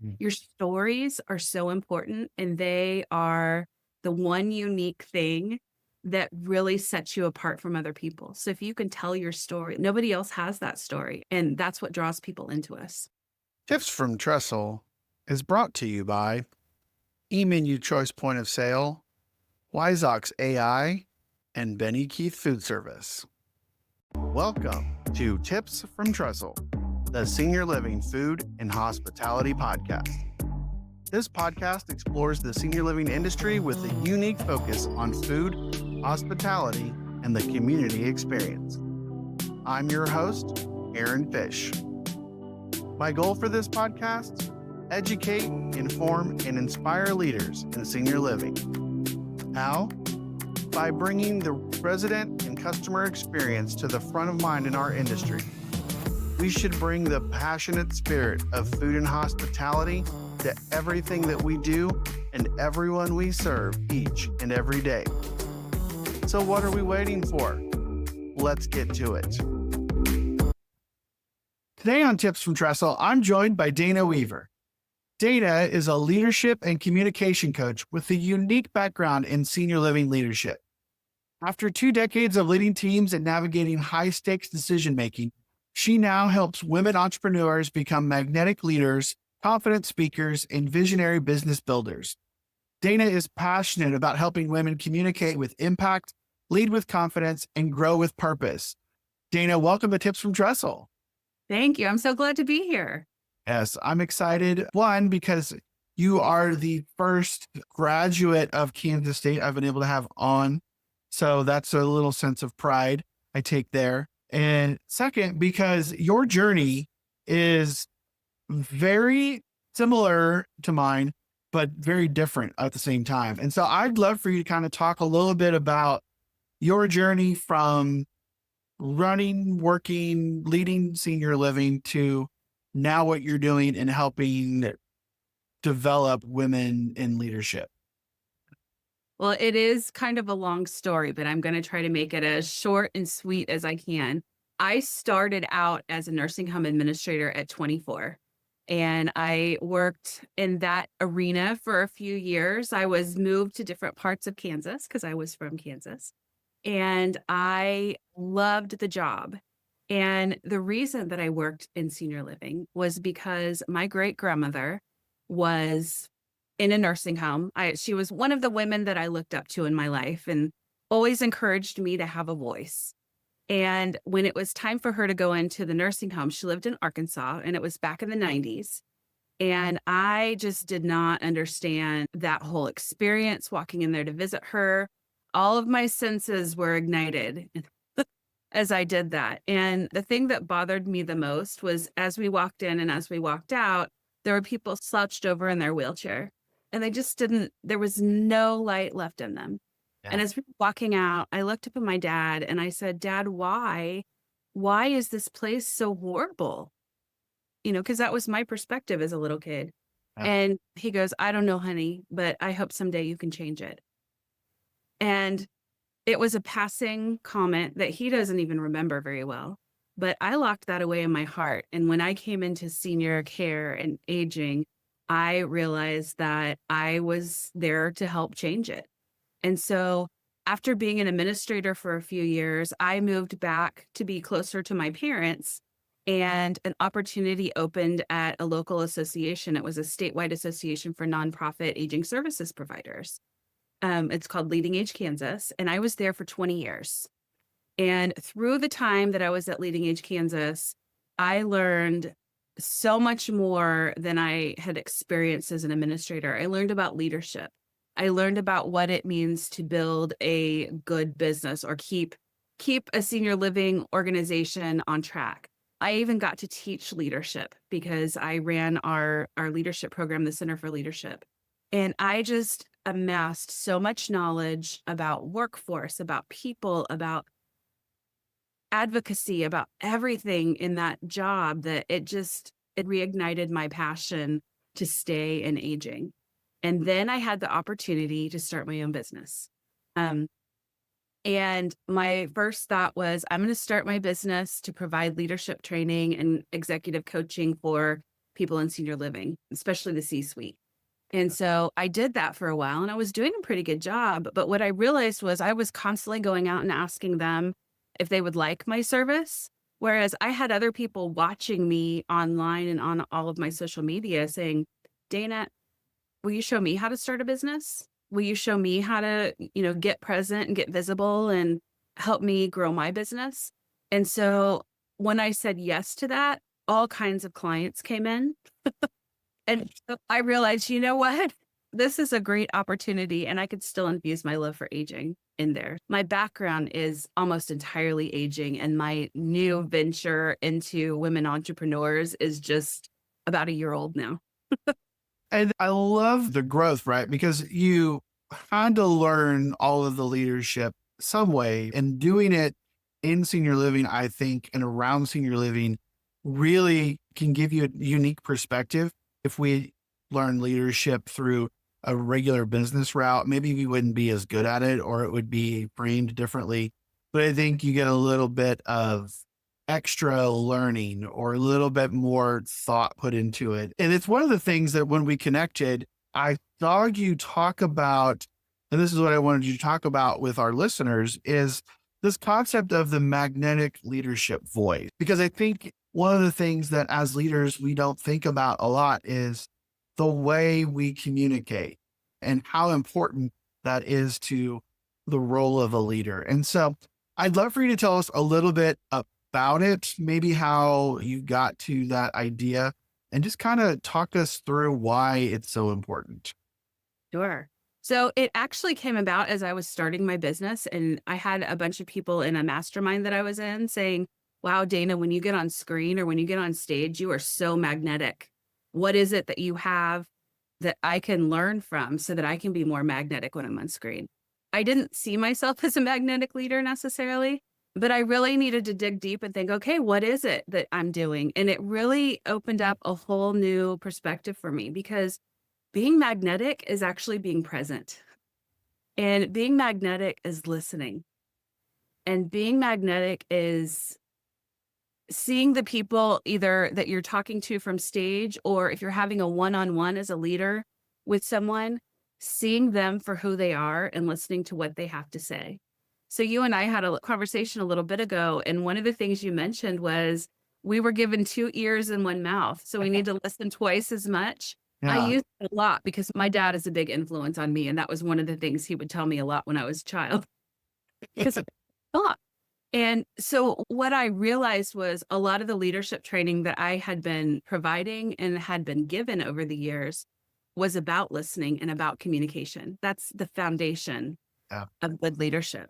Mm. Your stories are so important, and they are the one unique thing that really sets you apart from other people. So if you can tell your story, nobody else has that story, and that's what draws people into us. Tips from Trestle is brought to you by eMenu Choice Point of Sale, Wiseox AI, and Benny Keith Foodservice. Welcome to Tips from Trestle, the Senior Living Food and Hospitality Podcast. This podcast explores the senior living industry with a unique focus on food, hospitality, and the community experience. I'm your host, Aaron Fish. My goal for this podcast: educate, inform, and inspire leaders in senior living. How? By bringing the resident and customer experience to the front of mind in our industry. We should bring the passionate spirit of food and hospitality to everything that we do and everyone we serve each and every day. So what are we waiting for? Let's get to it. Today on Tips from Trestle, I'm joined by Dana Weaver. Dana is a leadership and communication coach with a unique background in senior living leadership. After 2 decades of leading teams and navigating high-stakes decision-making, she now helps women entrepreneurs become magnetic leaders, confident speakers, and visionary business builders. Dana is passionate about helping women communicate with impact, lead with confidence, and grow with purpose. Dana, welcome to Tips from Trestle. Thank you. I'm so glad to be here. Yes, I'm excited. One, because you are the first graduate of Kansas State I've been able to have on. So that's a little sense of pride I take there. And second, because your journey is very similar to mine, but very different at the same time. And so I'd love for you to kind of talk a little bit about your journey from running, working, leading senior living to now what you're doing and helping develop women in leadership. Well, it is kind of a long story, but I'm going to try to make it as short and sweet as I can. I started out as a nursing home administrator at 24, and I worked in that arena for a few years. I was moved to different parts of Kansas because I was from Kansas, and I loved the job. And the reason that I worked in senior living was because my great grandmother was in a nursing home. She was one of the women that I looked up to in my life and always encouraged me to have a voice. And when it was time for her to go into the nursing home, she lived in Arkansas, and it was back in the 90s. And I just did not understand that whole experience walking in there to visit her. All of my senses were ignited as I did that. And the thing that bothered me the most was as we walked in and as we walked out, there were people slouched over in their wheelchair, and they just there was no light left in them. Yeah. And as we were walking out, I looked up at my dad and I said, "Dad, why is this place so horrible?" Because that was my perspective as a little kid. Yeah. And he goes, "I don't know, honey, but I hope someday you can change it." And it was a passing comment that he doesn't even remember very well, but I locked that away in my heart. And when I came into senior care and aging, I realized that I was there to help change it. And so after being an administrator for a few years, I moved back to be closer to my parents, and an opportunity opened at a local association. It was a statewide association for nonprofit aging services providers. It's called Leading Age Kansas, and I was there for 20 years. And through the time that I was at Leading Age Kansas, I learned so much more than I had experienced as an administrator. I learned about leadership. I learned about what it means to build a good business or keep a senior living organization on track. I even got to teach leadership because I ran our leadership program, the Center for Leadership. And I just amassed so much knowledge about workforce, about people, about advocacy, about everything in that job that it reignited my passion to stay in aging. And then I had the opportunity to start my own business. And my first thought was, I'm going to start my business to provide leadership training and executive coaching for people in senior living, especially the C-suite. And so I did that for a while and I was doing a pretty good job. But what I realized was I was constantly going out and asking them if they would like my service. Whereas I had other people watching me online and on all of my social media saying, Dana, will you show me how to start a business? Will you show me how to, get present and get visible and help me grow my business? And so when I said yes to that, all kinds of clients came in. And so I realized, you know what? This is a great opportunity and I could still infuse my love for aging in there. My background is almost entirely aging and my new venture into women entrepreneurs is just about a year old now. And I love the growth, right? Because you had to learn all of the leadership some way, and doing it in senior living, I think, and around senior living really can give you a unique perspective. If we learn leadership through a regular business route, maybe we wouldn't be as good at it or it would be framed differently. But I think you get a little bit of extra learning or a little bit more thought put into it. And it's one of the things that when we connected, I saw you talk about, and this is what I wanted you to talk about with our listeners, is this concept of the magnetic leadership voice. Because I think one of the things that as leaders we don't think about a lot is the way we communicate and how important that is to the role of a leader. And so I'd love for you to tell us a little bit about it, maybe how you got to that idea, and just kind of talk us through why it's so important. Sure. So it actually came about as I was starting my business, and I had a bunch of people in a mastermind that I was in saying, wow, Dana, when you get on screen or when you get on stage, you are so magnetic. What is it that you have that I can learn from so that I can be more magnetic when I'm on screen? I didn't see myself as a magnetic leader necessarily, but I really needed to dig deep and think, okay, what is it that I'm doing? And it really opened up a whole new perspective for me because being magnetic is actually being present. And being magnetic is listening. And being magnetic is seeing the people either that you're talking to from stage, or if you're having a one-on-one as a leader with someone, seeing them for who they are and listening to what they have to say. So you and I had a conversation a little bit ago, and one of the things you mentioned was we were given two ears and one mouth, so we need to listen twice as much. I Yeah. use it a lot because my dad is a big influence on me, and that was one of the things he would tell me a lot when I was a child because of thought. And so what I realized was a lot of the leadership training that I had been providing and had been given over the years was about listening and about communication. That's the foundation Yeah. of good leadership.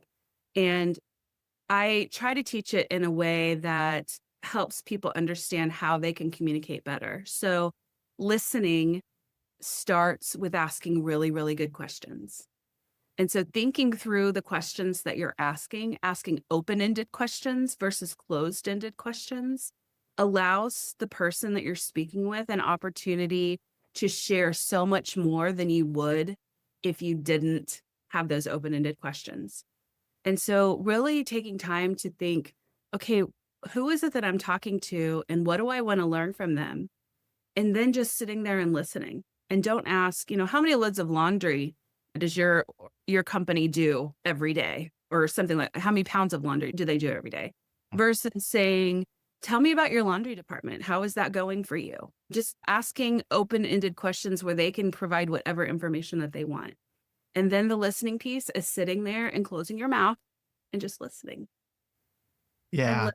And I try to teach it in a way that helps people understand how they can communicate better. So listening starts with asking really, really good questions. And so thinking through the questions that you're asking open-ended questions versus closed-ended questions allows the person that you're speaking with an opportunity to share so much more than you would if you didn't have those open-ended questions. And so really taking time to think, okay, who is it that I'm talking to and what do I want to learn from them? And then just sitting there and listening. And don't ask, how many loads of laundry does your company do every day? Or something like how many pounds of laundry do they do every day? Versus saying, tell me about your laundry department. How is that going for you? Just asking open-ended questions where they can provide whatever information that they want. And then the listening piece is sitting there and closing your mouth and just listening. And Yeah.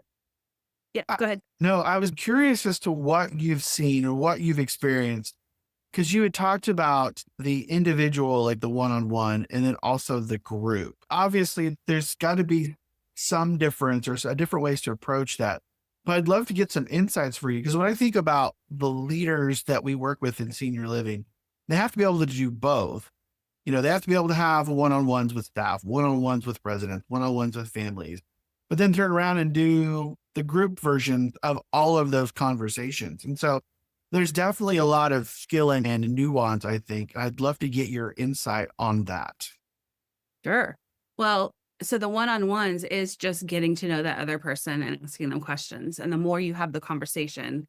yeah, I, go ahead. no, I was curious as to what you've seen or what you've experienced because you had talked about the individual, like the one on one, and then also the group. Obviously, there's got to be some difference or different ways to approach that. But I'd love to get some insights for you because when I think about the leaders that we work with in senior living, they have to be able to do both. They have to be able to have one on ones with staff, one on ones with residents, one on ones with families, but then turn around and do the group version of all of those conversations. And so there's definitely a lot of skill and nuance, I think. I'd love to get your insight on that. Sure. Well, so the one-on-ones is just getting to know that other person and asking them questions. And the more you have the conversation,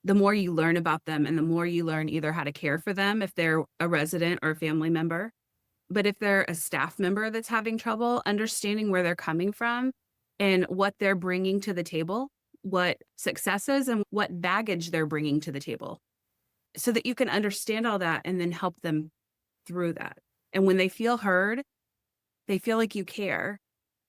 the more you learn about them and the more you learn either how to care for them if they're a resident or a family member, but if they're a staff member that's having trouble, understanding where they're coming from and what they're bringing to the table, what successes and what baggage they're bringing to the table, so that you can understand all that and then help them through that. And when they feel heard, they feel like you care,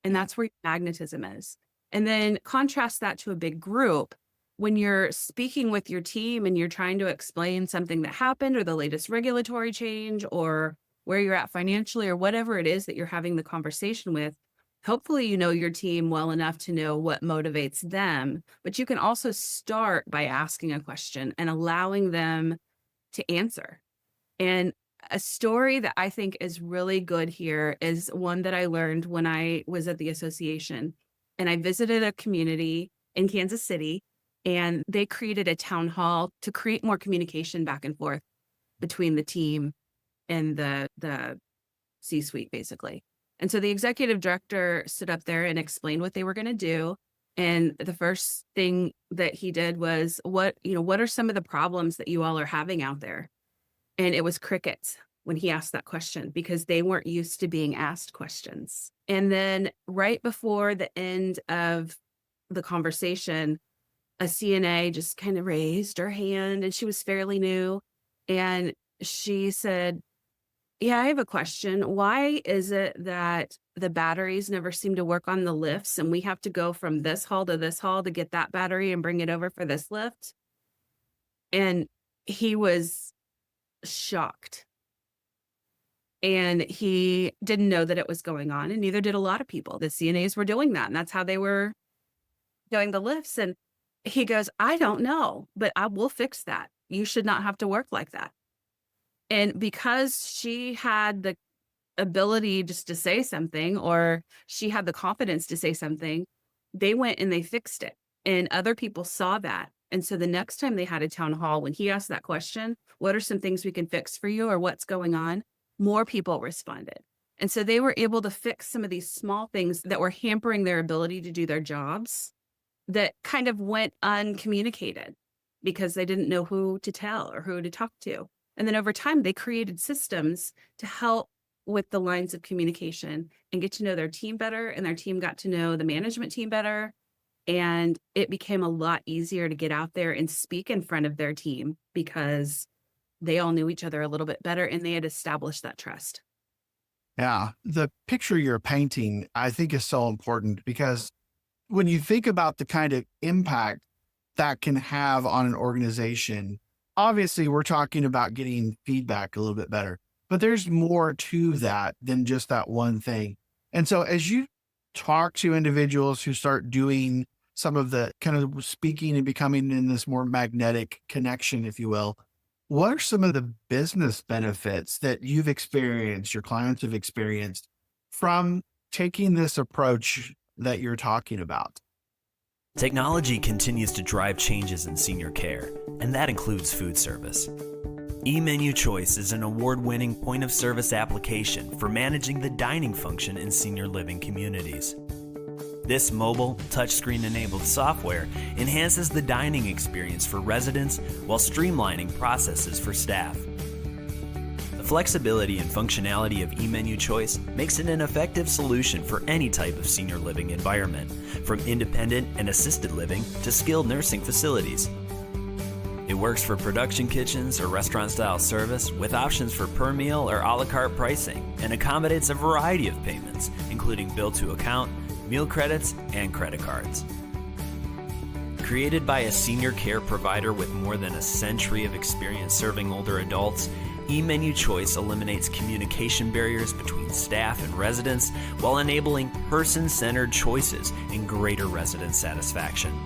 and that's where your magnetism is. And then contrast that to a big group. When you're speaking with your team and you're trying to explain something that happened or the latest regulatory change or where you're at financially or whatever it is that you're having the conversation with, hopefully you know your team well enough to know what motivates them. But you can also start by asking a question and allowing them to answer. And a story that I think is really good here is one that I learned when I was at the association. And I visited a community in Kansas City, and they created a town hall to create more communication back and forth between the team and the C-suite, basically. And so the executive director stood up there and explained what they were going to do. And the first thing that he did was, what are some of the problems that you all are having out there? And it was crickets when he asked that question because they weren't used to being asked questions. And then right before the end of the conversation, a CNA just kind of raised her hand, and she was fairly new. And she said, "Yeah, I have a question. Why is it that the batteries never seem to work on the lifts and we have to go from this hall to this hall to get that battery and bring it over for this lift?" And he was shocked. And he didn't know that it was going on, and neither did a lot of people. The CNAs were doing that, and that's how they were doing the lifts. And he goes, "I don't know, but I will fix that. You should not have to work like that." And because she had the ability just to say something, or she had the confidence to say something, they went and they fixed it. And other people saw that. And so the next time they had a town hall, when he asked that question, what are some things we can fix for you or what's going on? More people responded. And so they were able to fix some of these small things that were hampering their ability to do their jobs that kind of went uncommunicated because they didn't know who to tell or who to talk to. And then over time, they created systems to help with the lines of communication and get to know their team better. And their team got to know the management team better. And it became a lot easier to get out there and speak in front of their team because they all knew each other a little bit better and they had established that trust. Yeah. The picture you're painting, I think, is so important because when you think about the kind of impact that can have on an organization, obviously we're talking about getting feedback a little bit better, but there's more to that than just that one thing. And so as you talk to individuals who start doing some of the kind of speaking and becoming in this more magnetic connection, if you will, what are some of the business benefits that you've experienced, your clients have experienced from taking this approach that you're talking about? Technology continues to drive changes in senior care, and that includes food service. eMenu Choice is an award-winning point-of-service application for managing the dining function in senior living communities. This mobile, touchscreen-enabled software enhances the dining experience for residents while streamlining processes for staff. The flexibility and functionality of eMenu Choice makes it an effective solution for any type of senior living environment, from independent and assisted living to skilled nursing facilities. It works for production kitchens or restaurant-style service with options for per meal or a la carte pricing and accommodates a variety of payments, including bill to account, meal credits, and credit cards. Created by a senior care provider with more than a century of experience serving older adults, eMenu Choice eliminates communication barriers between staff and residents while enabling person-centered choices and greater resident satisfaction.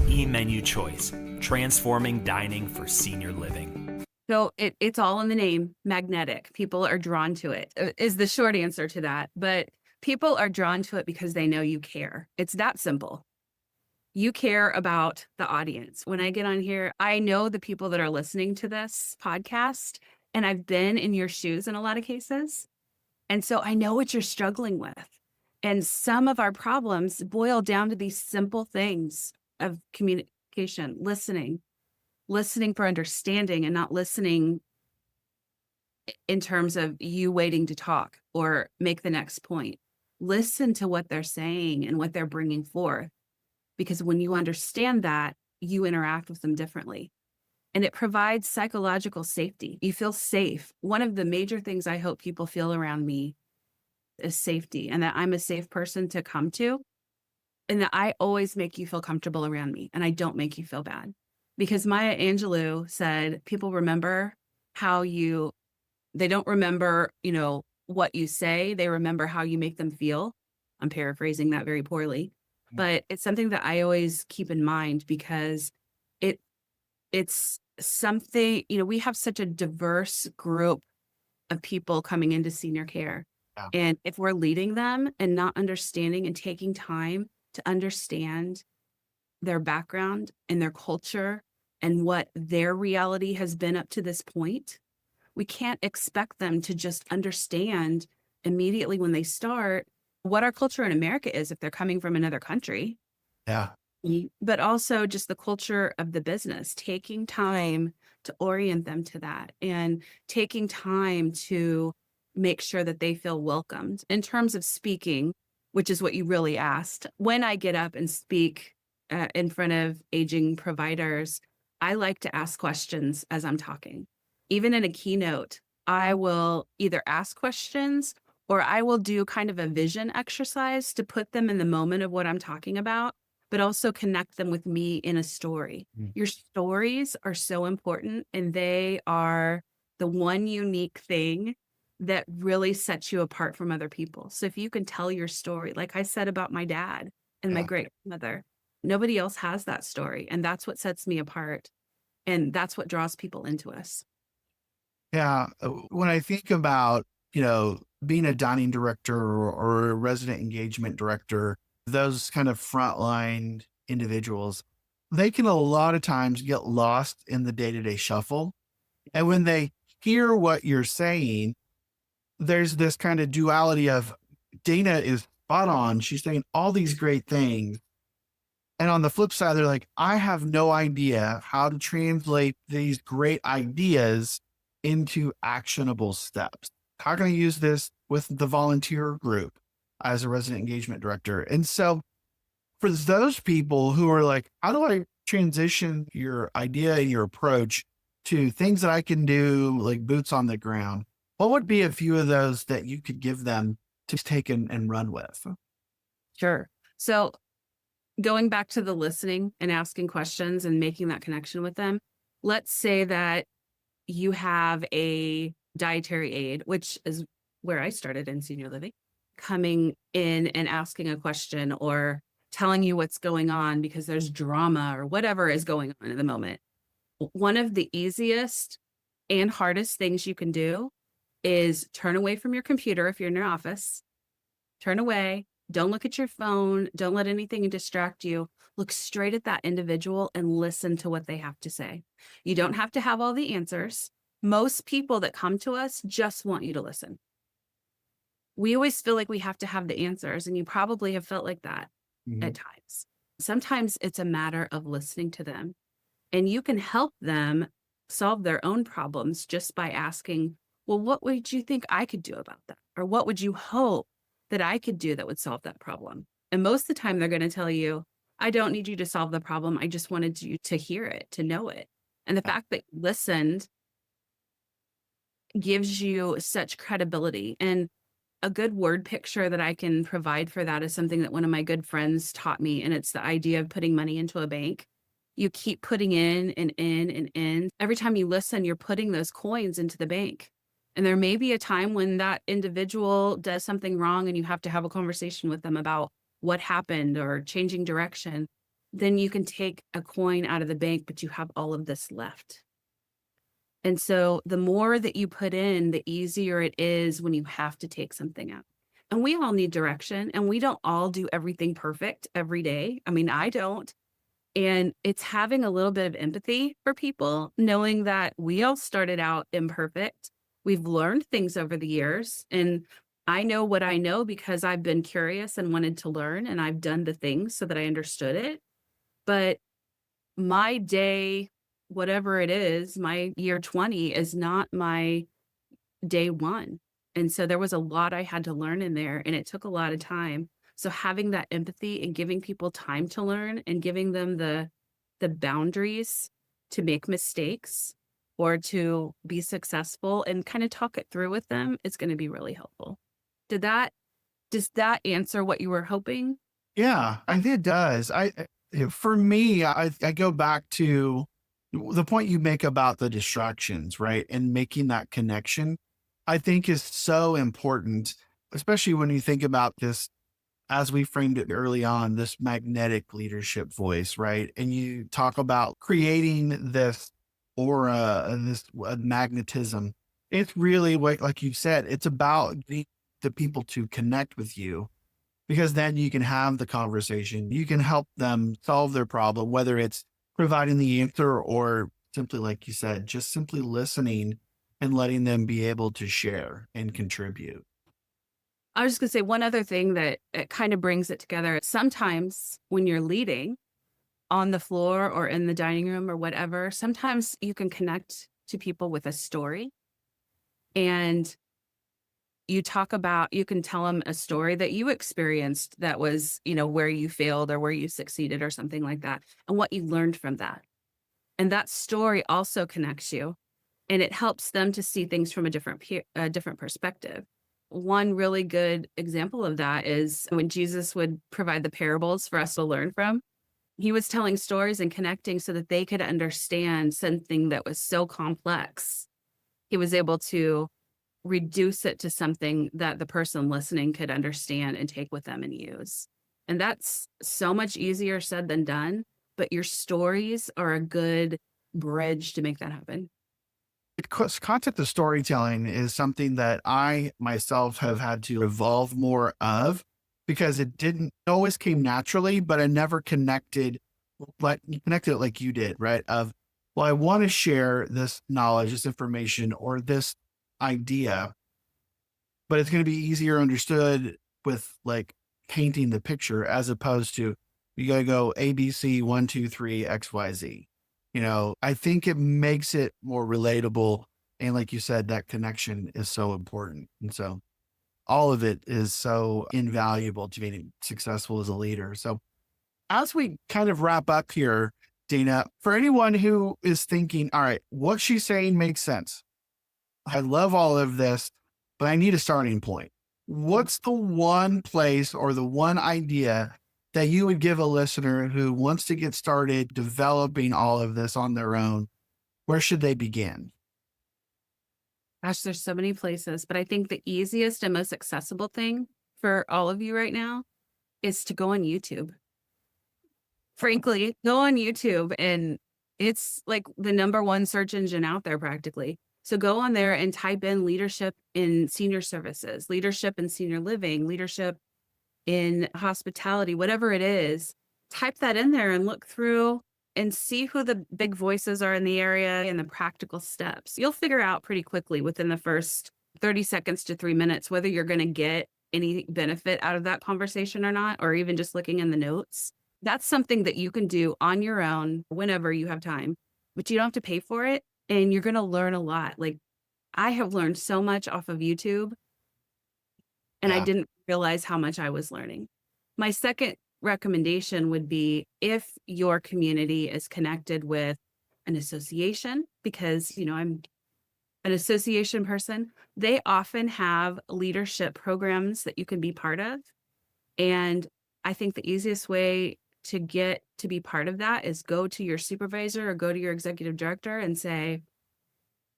eMenu Choice, transforming dining for senior living. So it's all in the name, magnetic. People are drawn to it, is the short answer to that. But people are drawn to it because they know you care. It's that simple. You care about the audience. When I get on here, I know the people that are listening to this podcast, and I've been in your shoes in a lot of cases. And so I know what you're struggling with. And some of our problems boil down to these simple things of communication, listening, listening for understanding and not listening in terms of you waiting to talk or make the next point. Listen to what they're saying and what they're bringing forth, because when you understand that, you interact with them differently. And it provides psychological safety. You feel safe. One of the major things I hope people feel around me is safety, and that I'm a safe person to come to, and that I always make you feel comfortable around me and I don't make you feel bad. Because Maya Angelou said, people remember how they don't remember, what you say, they remember how you make them feel. I'm paraphrasing that very poorly, but it's something that I always keep in mind because it it's something, we have such a diverse group of people coming into senior care. Yeah. And if we're leading them and not understanding and taking time to understand their background and their culture and what their reality has been up to this point, we can't expect them to just understand immediately when they start what our culture in America is if they're coming from another country. Yeah. But also just the culture of the business, taking time to orient them to that and taking time to make sure that they feel welcomed. In terms of speaking, which is what you really asked, when I get up and speak in front of aging providers, I like to ask questions as I'm talking. Even in a keynote, I will either ask questions or I will do kind of a vision exercise to put them in the moment of what I'm talking about, but also connect them with me in a story. Mm. Your stories are so important, and they are the one unique thing that really sets you apart from other people. So if you can tell your story, like I said about my dad and my Yeah. great grandmother, nobody else has that story. And that's what sets me apart. And that's what draws people into us. Yeah. When I think about, being a dining director or a resident engagement director, those kind of frontline individuals, they can a lot of times get lost in the day-to-day shuffle. And when they hear what you're saying, there's this kind of duality of Dana is spot on. She's saying all these great things. And on the flip side, they're like, I have no idea how to translate these great ideas into actionable steps. How can I use this with the volunteer group as a resident engagement director? And so for those people who are like, how do I transition your idea and your approach to things that I can do like boots on the ground? What would be a few of those that you could give them to take and run with? Sure. So going back to the listening and asking questions and making that connection with them, let's say that you have a dietary aide, which is where I started in senior living, coming in and asking a question or telling you what's going on because there's drama or whatever is going on in the moment. One of the easiest and hardest things you can do is turn away from your computer if you're in your office. Turn away. Don't look at your phone. Don't let anything distract you. Look straight at that individual and listen to what they have to say. You don't have to have all the answers. Most people that come to us just want you to listen. We always feel like we have to have the answers, and you probably have felt like that at times. Sometimes it's a matter of listening to them, and you can help them solve their own problems just by asking, well, what would you think I could do about that? Or what would you hope that I could do that would solve that problem? And most of the time they're going to tell you, I don't need you to solve the problem. I just wanted you to hear it, to know it. And the fact that you listened gives you such credibility. And a good word picture that I can provide for that is something that one of my good friends taught me. And it's the idea of putting money into a bank. You keep putting in and in and in. Every time you listen, you're putting those coins into the bank. And there may be a time when that individual does something wrong and you have to have a conversation with them about what happened or changing direction. Then you can take a coin out of the bank, but you have all of this left. And so the more that you put in, the easier it is when you have to take something out. And we all need direction, and we don't all do everything perfect every day. I mean, I don't. And it's having a little bit of empathy for people, knowing that we all started out imperfect. We've learned things over the years, and I know what I know because I've been curious and wanted to learn, and I've done the things so that I understood it. But my day whatever it is, my year 20 is not my day one. And so there was a lot I had to learn in there, and it took a lot of time. So having that empathy and giving people time to learn and giving them the boundaries to make mistakes or to be successful and kind of talk it through with them is going to be really helpful. Does that answer what you were hoping? Yeah, I think it does. For me, I go back to the point you make about the distractions, right? And making that connection, I think is so important, especially when you think about this, as we framed it early on, this magnetic leadership voice, right? And you talk about creating this aura and this magnetism. It's really what, like you said, it's about the people to connect with you, because then you can have the conversation. You can help them solve their problem, whether it's providing the answer or simply, like you said, just simply listening and letting them be able to share and contribute. I was just going to say one other thing that it kind of brings it together. Sometimes when you're leading on the floor or in the dining room or whatever, sometimes you can connect to people with a story, and you can tell them a story that you experienced that was, where you failed or where you succeeded or something like that, and what you learned from that. And that story also connects you, and it helps them to see things from a different perspective. One really good example of that is when Jesus would provide the parables for us to learn from. He was telling stories and connecting so that they could understand something that was so complex. He was able to reduce it to something that the person listening could understand and take with them and use. And that's so much easier said than done, but your stories are a good bridge to make that happen. Concept of storytelling is something that I myself have had to evolve more of, because it didn't always came naturally, but I never connected it like you did, right? Of, well, I want to share this knowledge, this information, or this idea, but it's going to be easier understood with like painting the picture, as opposed to you got to go ABC 1, 2, 3 XYZ. I think it makes it more relatable. And like you said, that connection is so important. And so all of it is so invaluable to being successful as a leader. So as we kind of wrap up here, Dana, for anyone who is thinking, all right, what she's saying makes sense. I love all of this, but I need a starting point. What's the one place or the one idea that you would give a listener who wants to get started developing all of this on their own? Where should they begin? Gosh, there's so many places, but I think the easiest and most accessible thing for all of you right now is to go on YouTube. Frankly, go on YouTube, and it's like the number one search engine out there practically. So go on there and type in leadership in senior services, leadership in senior living, leadership in hospitality, whatever it is. Type that in there and look through and see who the big voices are in the area and the practical steps. You'll figure out pretty quickly within the first 30 seconds to 3 minutes whether you're going to get any benefit out of that conversation or not, or even just looking in the notes. That's something that you can do on your own whenever you have time, but you don't have to pay for it. And you're going to learn a lot. Like, I have learned so much off of YouTube, and I didn't realize how much I was learning. My second recommendation would be if your community is connected with an association, because, I'm an association person, they often have leadership programs that you can be part of. And I think the easiest way to get to be part of that is go to your supervisor or go to your executive director and say,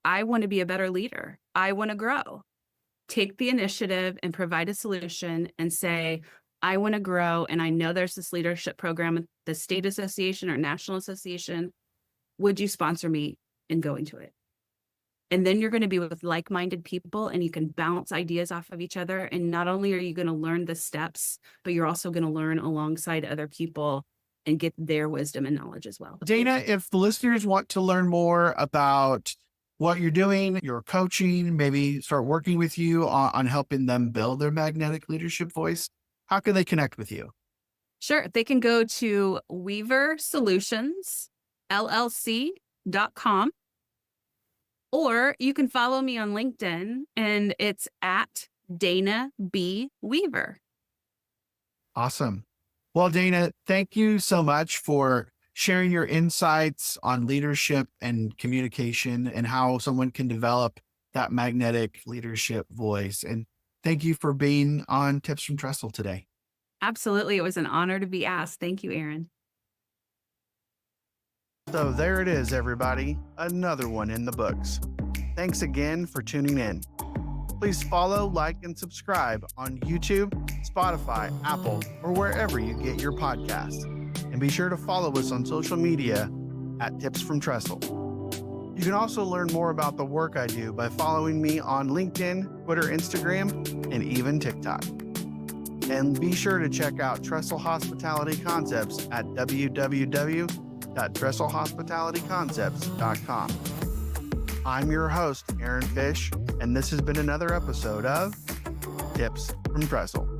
I want to be a better leader. I want to grow. Take the initiative and provide a solution and say, I want to grow. And I know there's this leadership program at the state association or national association. Would you sponsor me in going to it? And then you're going to be with like-minded people, and you can bounce ideas off of each other. And not only are you going to learn the steps, but you're also going to learn alongside other people and get their wisdom and knowledge as well. Dana, if the listeners want to learn more about what you're doing, your coaching, maybe start working with you on helping them build their magnetic leadership voice, how can they connect with you? Sure. They can go to weaversolutions.llc.com foodservice.com. Or you can follow me on LinkedIn, and it's at Dana B. Weaver. Awesome. Well, Dana, thank you so much for sharing your insights on leadership and communication and how someone can develop that magnetic leadership voice. And thank you for being on Tips from Trestle today. Absolutely. It was an honor to be asked. Thank you, Aaron. So there it is, everybody. Another one in the books. Thanks again for tuning in. Please follow, like, and subscribe on YouTube, Spotify, Apple, or wherever you get your podcasts. And be sure to follow us on social media at Tips from Trestle. You can also learn more about the work I do by following me on LinkedIn, Twitter, Instagram, and even TikTok. And be sure to check out Trestle Hospitality Concepts at www.trestlehospitalityconcepts.com. I'm your host, Aaron Fish, and this has been another episode of Tips from Trestle.